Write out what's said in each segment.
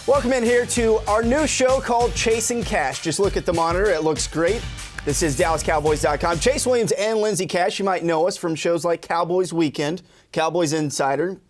Welcome in here to our new show called Chasing Cash. Just look at the monitor. It looks great. This is DallasCowboys.com. Chase Williams and Lindsey Cash. You might know us from shows like Cowboys Weekend, Cowboys Insider,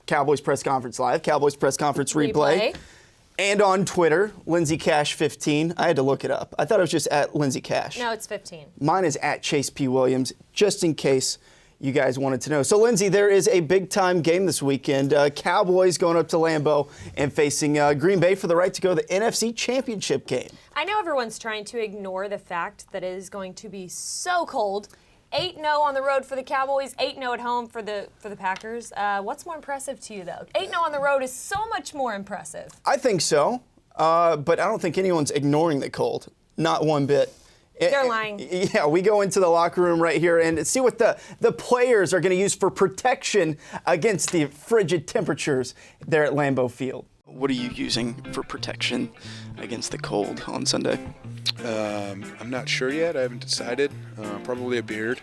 Cowboys Press Conference Live, Cowboys Press Conference Replay. And on Twitter, Lindsey Cash 15. I had to look it up. I thought it was just at Lindsey Cash. No, it's 15. Mine is at Chase P. Williams, just in case you guys wanted to know. So, Lindsey, there is a big-time game this weekend. Cowboys going up to Lambeau and facing Green Bay for the right to go to the NFC Championship game. I know everyone's trying to ignore the fact that it is going to be so cold. 8-0 on the road for the Cowboys, 8-0 at home for the Packers. What's more impressive to you, though? 8-0 on the road is so much more impressive. I think so, but I don't think anyone's ignoring the cold. Not one bit. They're lying. Yeah, we go into the locker room right here and see what the players are going to use for protection against the frigid temperatures there at Lambeau Field. What are you using for protection against the cold on Sunday? I'm not sure yet. I haven't decided. Probably a beard.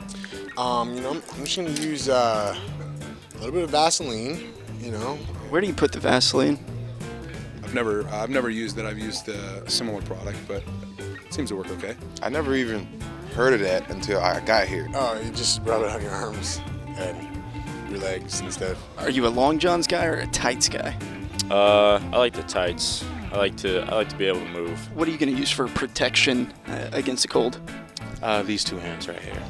I'm just going to use a little bit of Vaseline, Where do you put the Vaseline? I've never used it. I've used a similar product, but it seems to work okay. I never even heard of that until I got here. Oh, you just rub it on your arms and your legs and stuff. Are you a long johns guy or a tights guy? I like the tights. I like to be able to move. What are you going to use for protection against the cold? These two hands right here.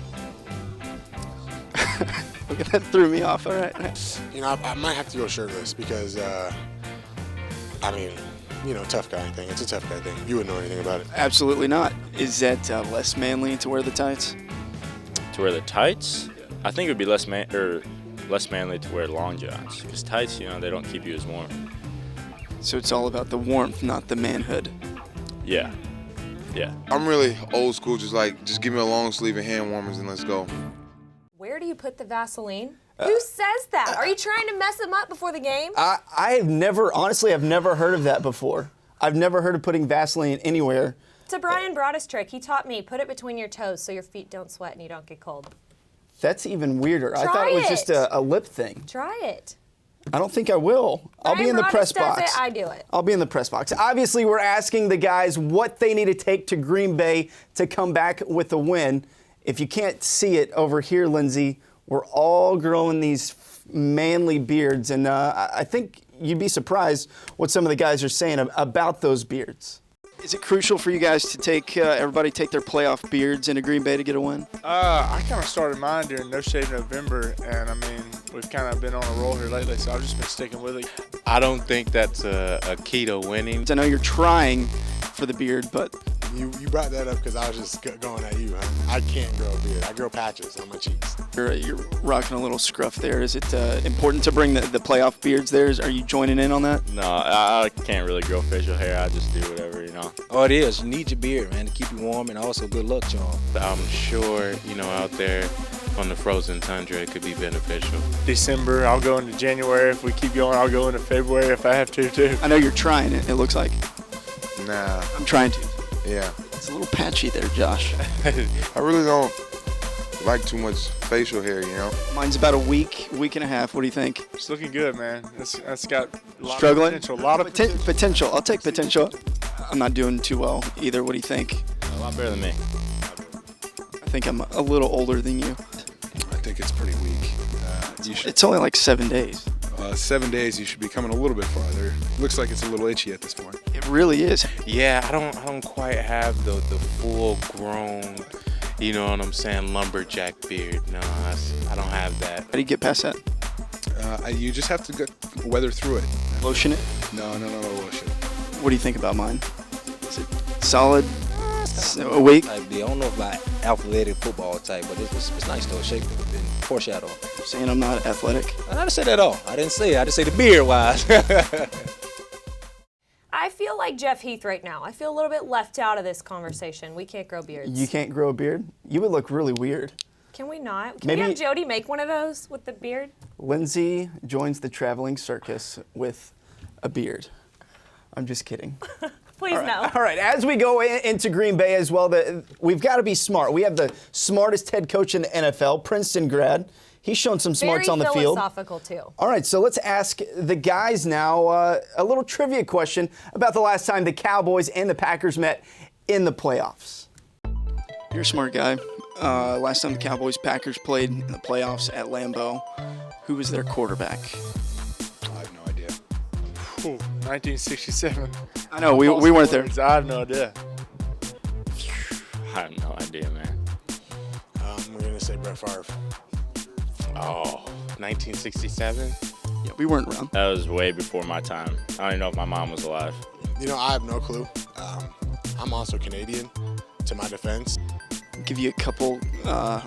Look at that, threw me off. All right. I might have to go shirtless because, tough guy thing. It's a tough guy thing. You wouldn't know anything about it. Absolutely not. Is that less manly to wear the tights? To wear the tights? I think it would be less manly to wear long johns. Because tights, they don't keep you as warm. So it's all about the warmth, not the manhood. Yeah. I'm really old school, just give me a long sleeve and hand warmers and let's go. Where do you put the Vaseline? Who says that? Are you trying to mess them up before the game? I've never heard of that before. I've never heard of putting Vaseline anywhere. It's a Brian Broaddus trick. He taught me, put it between your toes so your feet don't sweat and you don't get cold. That's even weirder. I thought it was just a lip thing. Try it. I don't think I will. I'll be in the press box. Does it, I do it. I'll be in the press box. Obviously, we're asking the guys what they need to take to Green Bay to come back with a win. If you can't see it over here, Lindsey, we're all growing these manly beards, and I think you'd be surprised what some of the guys are saying about those beards. Is it crucial for you guys to everybody take their playoff beards into Green Bay to get a win? I kind of started mine during No Shave November, and we've kind of been on a roll here lately, so I've just been sticking with it. I don't think that's a key to winning. I know you're trying for the beard, but You brought that up because I was just going at you, huh? I can't grow a beard. I grow patches on my cheeks. You're rocking a little scruff there. Is it important to bring the playoff beards there? Are you joining in on that? No, I can't really grow facial hair. I just do whatever, Oh, it is. You need your beard, man, to keep you warm and also good luck charm. I'm sure, out there on the frozen tundra, it could be beneficial. December, I'll go into January. If we keep going, I'll go into February if I have to, too. I know you're trying it looks like. Nah. I'm trying to. Yeah. It's a little patchy there, Josh. I really don't like too much facial hair, Mine's about a week and a half. What do you think? It's looking good, man. It's got a lot Struggling? of potential. A lot of potential. I'll take potential. I'm not doing too well either. What do you think? A lot better than me. I think I'm a little older than you. I think it's pretty weak. It's only like 7 days. 7 days, you should be coming a little bit farther. Looks like it's a little itchy at this point. It really is. Yeah, I don't quite have the full grown, you know what I'm saying, lumberjack beard. No, I don't have that. How do you get past that? You just have to weather through it. Lotion it? No lotion. What do you think about mine? Is it solid? A week? I don't know if like athletic football type, but it's nice though. Shape and foreshadow. You're saying I'm not athletic? I didn't say that at all. I didn't say it. I just say the beard wise. I feel like Jeff Heath right now. I feel a little bit left out of this conversation. We can't grow beards. You can't grow a beard? You would look really weird. Can we not? Can we have Jody make one of those with the beard? Lindsey joins the traveling circus with a beard. I'm just kidding. Please no. All right, as we go into Green Bay as well, we've got to be smart. We have the smartest head coach in the NFL, Princeton grad. He's shown some smarts Very on the field. philosophical, too. All right, so let's ask the guys now a little trivia question about the last time the Cowboys and the Packers met in the playoffs. You're a smart guy. Last time the Cowboys-Packers played in the playoffs at Lambeau, who was their quarterback? I have no idea. 1967. I know, we weren't there. I have no idea. I have no idea, man. We're going to say Brett Favre. Oh, 1967? Yeah, we weren't around. That was way before my time. I don't even know if my mom was alive. You know, I have no clue. I'm also Canadian, to my defense. I'll give you a couple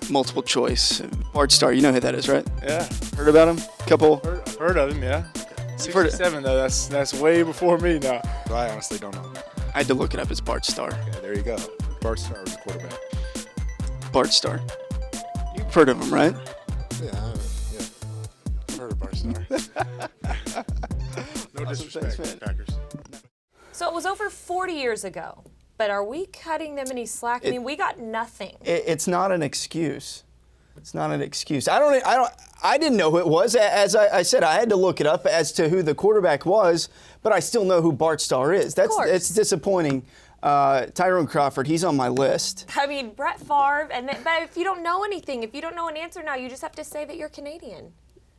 multiple choice. Bart Starr, you know who that is, right? Yeah. Heard about him? Couple. I've heard of him, yeah. You've heard it. 67, though, that's way before me now. I honestly don't know. I had to look it up. It's Bart Starr. Okay, there you go. Bart Starr was the quarterback. Bart Starr. You've heard of him, right? Yeah. I've heard of Bart Starr. No disrespect, Thanks, man. Packers. So it was over 40 years ago. But are we cutting them any slack? I mean, we got nothing. It's not an excuse. It's not an excuse. I didn't know who it was. As I said, I had to look it up as to who the quarterback was, but I still know who Bart Starr is. It's disappointing. Tyrone Crawford, he's on my list. I mean, Brett Favre, but if you don't know anything, if you don't know an answer now, you just have to say that you're Canadian.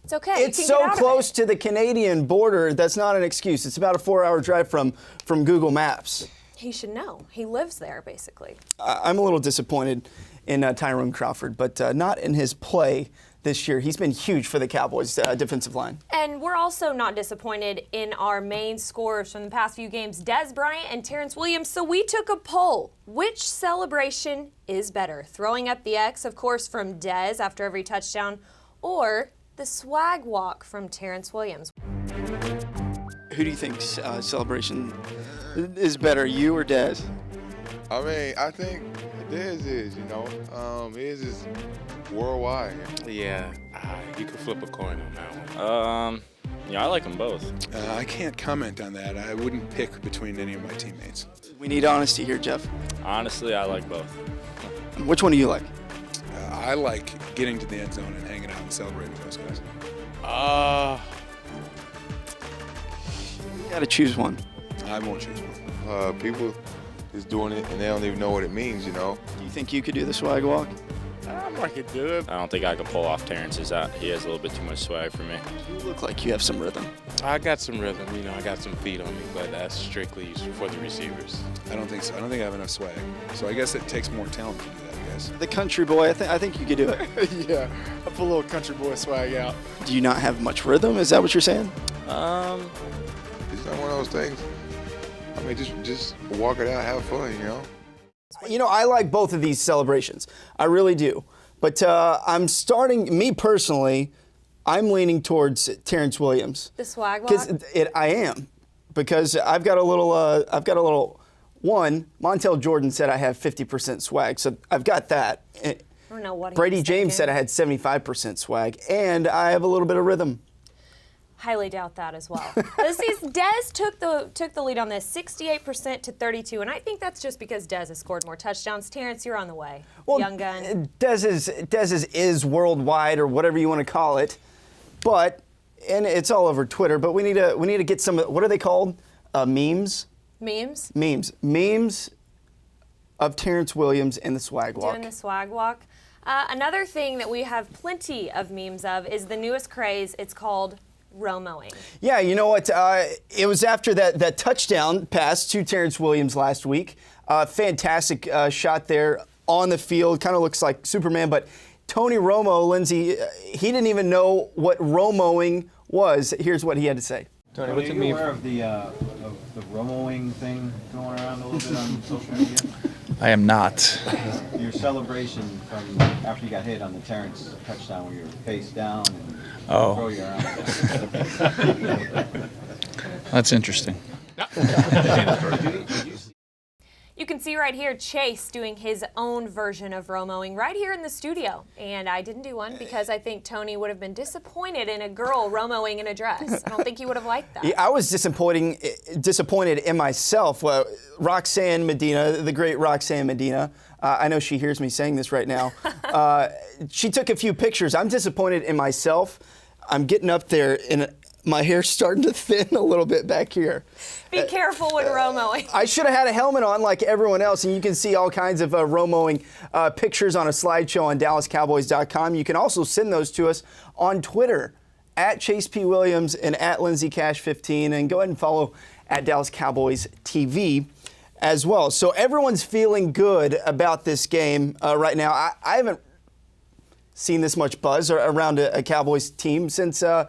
It's okay. It's so close to the Canadian border. That's not an excuse. It's about a 4-hour drive from Google Maps. He should know. He lives there, basically. I'm a little disappointed in Tyrone Crawford, but not in his play this year. He's been huge for the Cowboys' defensive line. And we're also not disappointed in our main scorers from the past few games, Dez Bryant and Terrence Williams. So we took a poll. Which celebration is better? Throwing up the X, of course, from Dez after every touchdown, or the swag walk from Terrence Williams? Who do you think's celebration is better, you or Dez? I mean, I think Dez is, Dez is worldwide. Yeah, you could flip a coin on that one. Yeah, I like them both. I can't comment on that. I wouldn't pick between any of my teammates. We need honesty here, Jeff. Honestly, I like both. Which one do you like? I like getting to the end zone and hanging out and celebrating with those guys. You got to choose one. I won't choose one. People is doing it and they don't even know what it means, Do you think you could do the swag walk? I could do it. I don't think I could pull off Terrence's. He has a little bit too much swag for me. You look like you have some rhythm. I got some rhythm, I got some feet on me, but that's strictly for the receivers. I don't think so. I don't think I have enough swag. So I guess it takes more talent to do that, I guess. The country boy, I think you could do it. Yeah, I put a little country boy swag out. Do you not have much rhythm? Is that what you're saying? It's not one of those things. I mean, just walk it out, have fun, I like both of these celebrations. I really do. But me personally, I'm leaning towards Terrence Williams. The swag walk? I am. Because I've got a little one, Montel Jordan said I have 50% swag, so I've got that. I don't know what Brady James said I had 75% swag, and I have a little bit of rhythm. Highly doubt that as well. Dez took the lead on this, 68% to 32%, and I think that's just because Dez has scored more touchdowns. Terrence, you're on the way. Well, young gun. Dez is worldwide or whatever you want to call it, and it's all over Twitter. But we need to get some. What are they called? Memes. Memes. Memes of Terrence Williams and the swag walk. Doing the swag walk. Another thing that we have plenty of memes of is the newest craze. It's called Romoing. Yeah, you know what? It was after that touchdown pass to Terrence Williams last week. Fantastic shot there on the field. Kind of looks like Superman, but Tony Romo, Lindsay, he didn't even know what Romoing was. Here's what he had to say. Tony, what's it mean? Are you aware of the Romoing thing going around a little bit on social media? I am not. Your celebration from after you got hit on the Terrence touchdown where you were face down and throw your arms. That's interesting. You can see see right here Chase doing his own version of romoing right here in the studio. And I didn't do one because I think Tony would have been disappointed in a girl romoing in a dress. I don't think he would have liked that. Yeah, I was disappointed in myself. Well, Roxanne Medina, the great Roxanne Medina, I know she hears me saying this right now. She took a few pictures. I'm disappointed in myself. I'm getting up there and my hair's starting to thin a little bit back here. Be careful when romoing. I should have had a helmet on like everyone else, and you can see all kinds of romoing pictures on a slideshow on DallasCowboys.com. You can also send those to us on Twitter at Chase P. Williams and at Lindsay Cash 15, and go ahead and follow at Dallas Cowboys TV as well. So everyone's feeling good about this game right now. I haven't seen this much buzz around a Cowboys team since I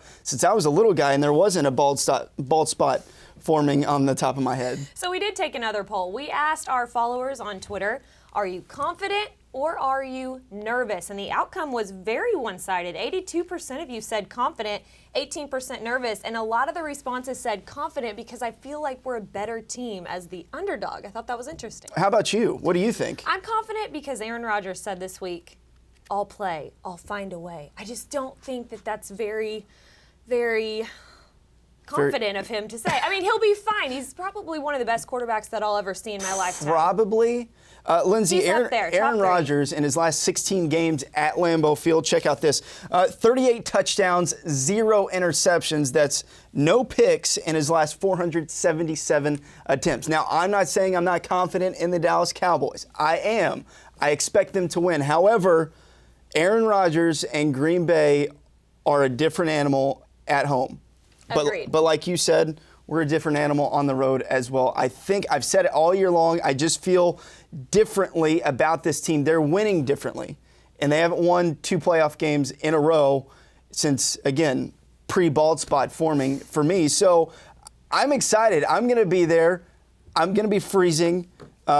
was a little guy and there wasn't a bald spot forming on the top of my head. So we did take another poll. We asked our followers on Twitter, are you confident or are you nervous? And the outcome was very one-sided. 82% of you said confident, 18% nervous, and a lot of the responses said confident because I feel like we're a better team as the underdog. I thought that was interesting. How about you? What do you think? I'm confident because Aaron Rodgers said this week, I'll play, I'll find a way. I just don't think that that's very, very confident of him to say. I mean, he'll be fine. He's probably one of the best quarterbacks that I'll ever see in my lifetime. Probably. Lindsay, He's up there, Aaron top Rodgers in his last 16 games at Lambeau Field, check out this, 38 touchdowns, 0 interceptions. That's no picks in his last 477 attempts. Now, I'm not saying I'm not confident in the Dallas Cowboys. I am. I expect them to win. However, Aaron Rodgers and Green Bay are a different animal at home. Agreed. But like you said, we're a different animal on the road as well. I think I've said it all year long. I just feel differently about this team. They're winning differently. And they haven't won 2 playoff games in a row since, again, pre-bald spot forming for me. So I'm excited. I'm going to be there. I'm going to be freezing.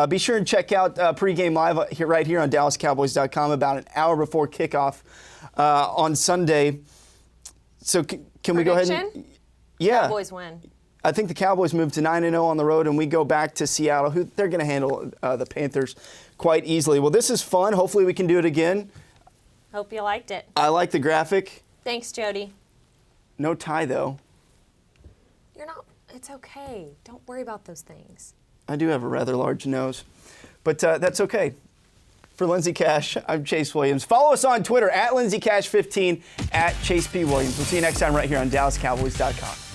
Be sure and check out pregame live right here on DallasCowboys.com about an hour before kickoff on Sunday. So can we go ahead and... Yeah. Cowboys win. I think the Cowboys move to 9-0 on the road, and we go back to Seattle, who they're going to handle the Panthers quite easily. Well, this is fun. Hopefully we can do it again. Hope you liked it. I like the graphic. Thanks, Jody. No tie, though. You're not... It's okay. Don't worry about those things. I do have a rather large nose, but that's okay. For Lindsay Cash, I'm Chase Williams. Follow us on Twitter at Lindsay Cash 15, at Chase P. Williams. We'll see you next time right here on DallasCowboys.com.